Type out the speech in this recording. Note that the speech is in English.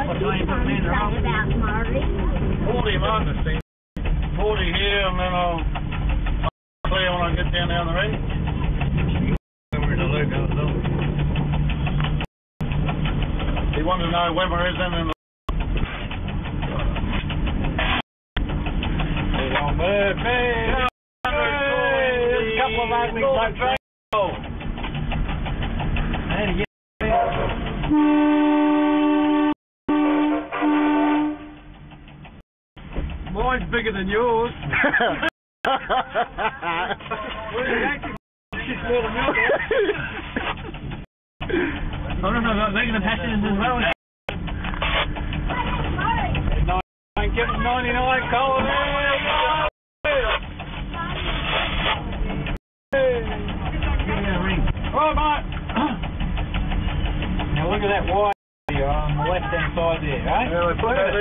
What time you put me in the wrong? 40 markers, Steve. 40 here, and then I'll clear when I get down the other end. We're in the lookout, though. You want to know where we're in the... There's a couple of opening blokes. Mine's bigger than yours. I don't know about bigger than passengers as well. 99 cold. Oh, mate. Now look at that wire on the left hand side there, right?